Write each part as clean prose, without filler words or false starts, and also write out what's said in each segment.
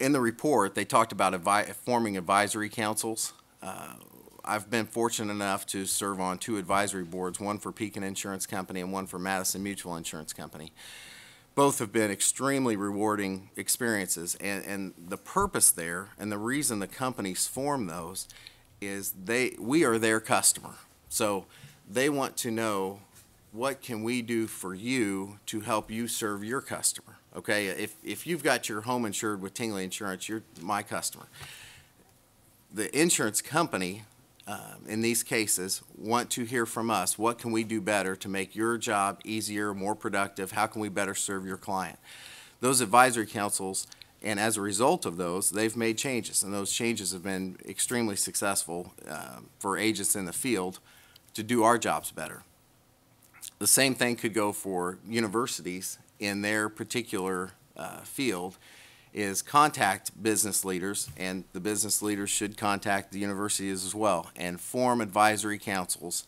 in the report, they talked about forming advisory councils. I've been fortunate enough to serve on 2 advisory boards, one for Pekin Insurance Company and one for Madison Mutual Insurance Company. Both have been extremely rewarding experiences, and the purpose there and the reason the companies form those is we are their customer. So they want to know, what can we do for you to help you serve your customer? Okay, if you've got your home insured with Tingley Insurance, you're my customer. The insurance company, in these cases, want to hear from us, what can we do better to make your job easier, more productive? How can we better serve your client? Those advisory councils, and as a result of those, they've made changes, and those changes have been extremely successful for agents in the field to do our jobs better. The same thing could go for universities in their particular field, is contact business leaders, and the business leaders should contact the universities as well, and form advisory councils.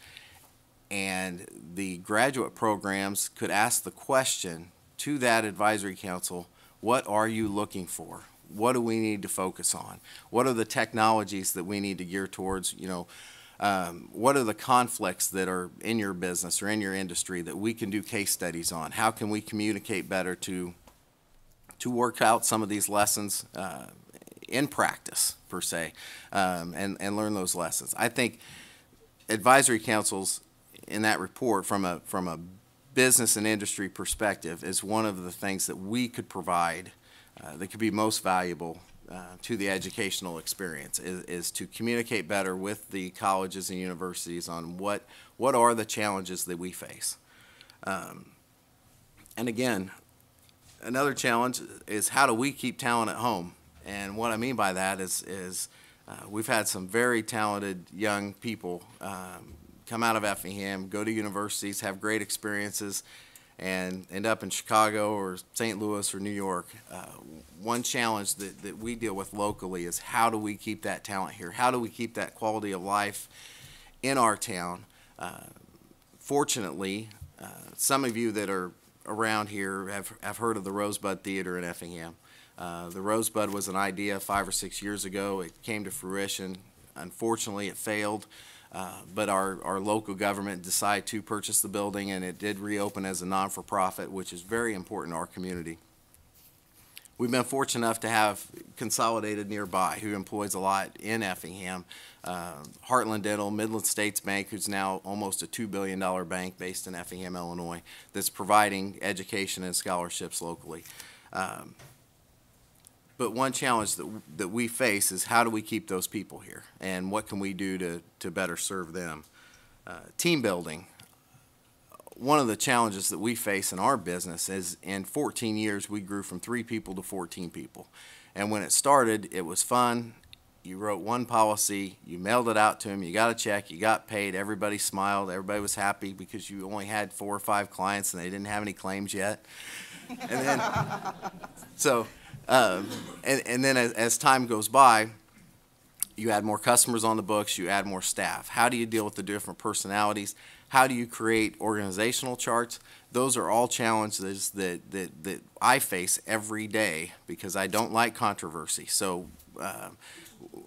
And the graduate programs could ask the question to that advisory council, what are you looking for? What do we need to focus on? What are the technologies that we need to gear towards? What are the conflicts that are in your business or in your industry that we can do case studies on? How can we communicate better to work out some of these lessons in practice, per se, and learn those lessons? I think advisory councils in that report, from a business and industry perspective, is one of the things that we could provide that could be most valuable to the educational experience, is to communicate better with the colleges and universities on what are the challenges that we face. And again, another challenge is, how do we keep talent at home? And what I mean by that is we've had some very talented young people come out of Effingham, go to universities, have great experiences, and end up in Chicago or St. Louis or New York. One challenge that we deal with locally is, how do we keep that talent here? How do we keep that quality of life in our town? Fortunately, some of you that are around here have heard of the Rosebud Theater in Effingham. The Rosebud was an idea 5 or 6 years ago. It came to fruition. Unfortunately, it failed. But our local government decided to purchase the building, and it did reopen as a non-for-profit, which is very important to our community. We've been fortunate enough to have Consolidated nearby, who employs a lot in Effingham, Heartland Dental, Midland States Bank, who's now almost a $2 billion bank based in Effingham, Illinois, that's providing education and scholarships locally. But one challenge that we face is, how do we keep those people here, and what can we do to better serve them? Team building. One of the challenges that we face in our business is, in 14 years, we grew from 3 people to 14 people. And when it started, it was fun. You wrote one policy, you mailed it out to them, you got a check, you got paid, everybody smiled, everybody was happy because you only had 4 or 5 clients and they didn't have any claims yet. And then, and then as time goes by, you add more customers on the books, you add more staff. How do you deal with the different personalities? How do you create organizational charts? Those are all challenges that I face every day, because I don't like controversy. So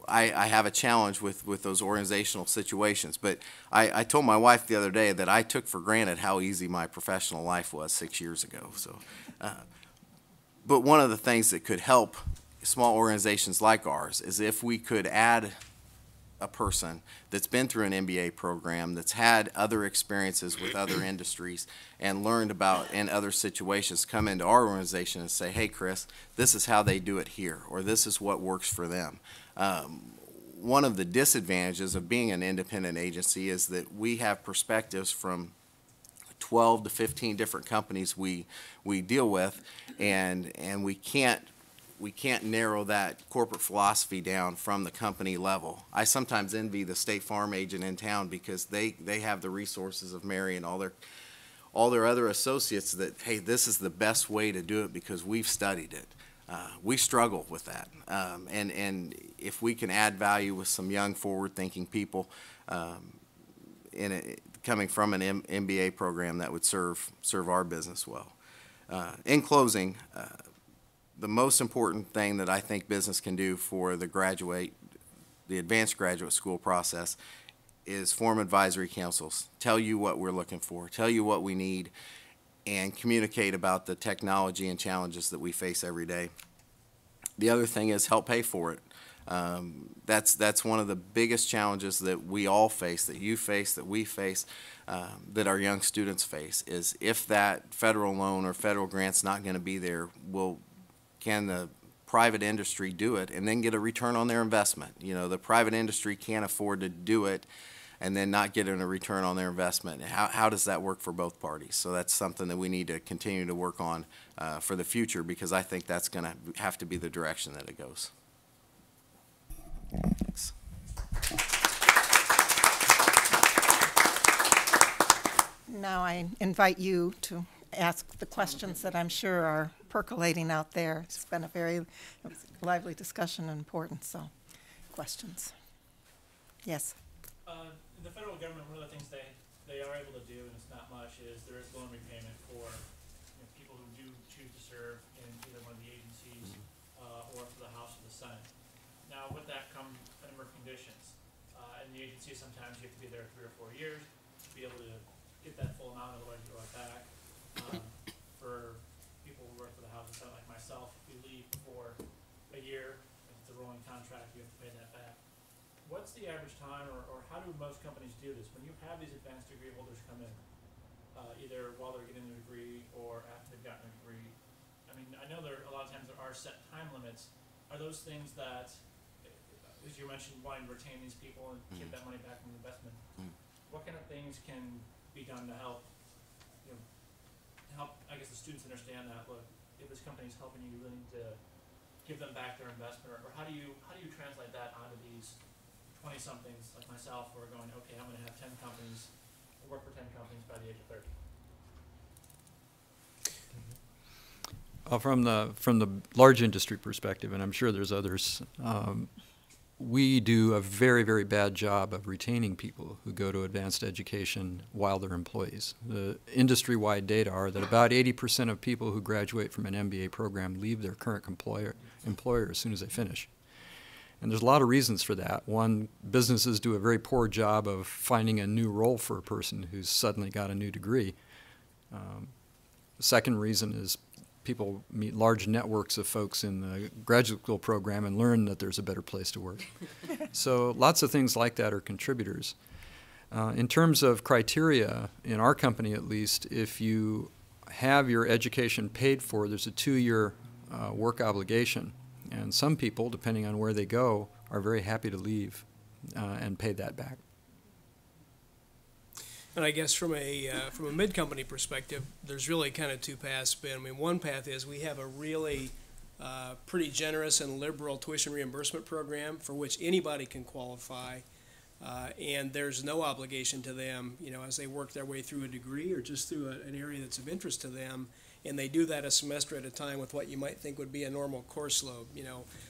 I have a challenge with those organizational situations. But I told my wife the other day that I took for granted how easy my professional life was 6 years ago. So, but one of the things that could help small organizations like ours is if we could add a person that's been through an MBA program, that's had other experiences with other industries and learned about in other situations, come into our organization and say, hey, Chris, this is how they do it here, or this is what works for them. One of the disadvantages of being an independent agency is that we have perspectives from 12 to 15 different companies we deal with, and we can't narrow that corporate philosophy down from the company level. I sometimes envy the State Farm agent in town, because they have the resources of Mary and all their other associates that, hey, this is the best way to do it because we've studied it. We struggle with that, and if we can add value with some young, forward-thinking people coming from an MBA program, that would serve our business well. In closing, the most important thing that I think business can do for the advanced graduate school process is form advisory councils, tell you what we're looking for, tell you what we need, and communicate about the technology and challenges that we face every day. The other thing is help pay for it. That's one of the biggest challenges that we all face, that you face, that we face, that our young students face, is if that federal loan or federal grant's not going to be there, can the private industry do it and then get a return on their investment? You know, the private industry can't afford to do it and then not get a return on their investment. How does that work for both parties? So that's something that we need to continue to work on for the future, because I think that's going to have to be the direction that it goes. Thanks. Now I invite you to ask the questions that I'm sure are percolating out there. It's been a very lively discussion and important, so questions. Yes? The federal government, one of the things they are able to do, and it's not much, is there is loan repayment for people who do choose to serve in either one of the agencies or for the House or the Senate. Now, with that come a number of conditions. In the agency, sometimes you have to be there 3 or 4 years to be able to get that full amount, otherwise you go right back. For people who work for the House and Senate, like myself, if you leave before a year, if it's a rolling contract, you have to pay that back. What's the average time, or how do most companies do this? When you have these advanced degree holders come in, either while they're getting their degree or after they've gotten their degree, I mean, I know a lot of times there are set time limits. Are those things that, as you mentioned, wanting to retain these people and get that money back from the investment, what kind of things can be done to help, I guess, the students understand that, look, if this company is helping you, you really need to give them back their investment, or how do you translate that onto these 20-somethings like myself who are going, okay, I'm going to have 10 companies, work for 10 companies by the age of 30? From the large industry perspective, and I'm sure there's others, we do a very, very bad job of retaining people who go to advanced education while they're employees. The industry-wide data are that about 80% of people who graduate from an MBA program leave their current employer as soon as they finish. And there's a lot of reasons for that. One, businesses do a very poor job of finding a new role for a person who's suddenly got a new degree. The second reason is people meet large networks of folks in the graduate school program and learn that there's a better place to work. So lots of things like that are contributors. In terms of criteria, in our company at least, if you have your education paid for, there's a 2-year work obligation. And some people, depending on where they go, are very happy to leave and pay that back. And I guess from a mid-company perspective, there's really kind of 2 paths, Ben. I mean, one path is we have a really pretty generous and liberal tuition reimbursement program for which anybody can qualify, and there's no obligation to them, as they work their way through a degree or just through an area that's of interest to them. And they do that a semester at a time with what you might think would be a normal course load.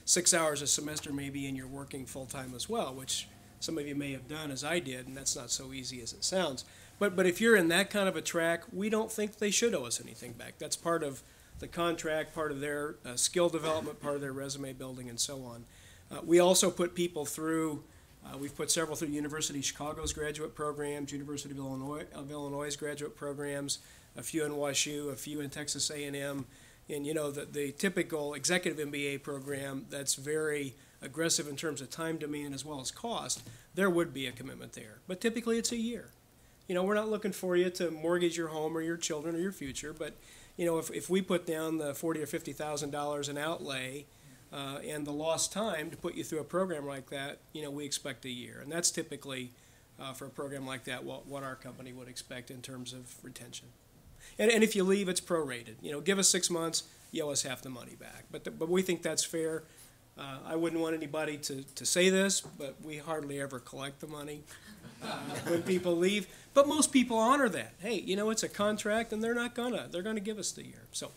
6 hours a semester maybe, and you're working full-time as well, which some of you may have done as I did, and that's not so easy as it sounds. But if you're in that kind of a track, we don't think they should owe us anything back. That's part of the contract, part of their skill development, part of their resume building, and so on. We also put people through, we've put several through University of Chicago's graduate programs, University of Illinois' graduate programs, a few in WashU, a few in Texas A&M, and the typical executive MBA program that's very aggressive in terms of time demand as well as cost, there would be a commitment there. But typically it's a year. We're not looking for you to mortgage your home or your children or your future, but if we put down the $40,000 or $50,000 in outlay and the lost time to put you through a program like that, we expect a year, and that's typically for a program like that what our company would expect in terms of retention. And if you leave, it's prorated. Give us 6 months, you owe us half the money back. But we think that's fair. I wouldn't want anybody to say this, but we hardly ever collect the money when people leave. But most people honor that. Hey, it's a contract, and they're gonna give us the year. So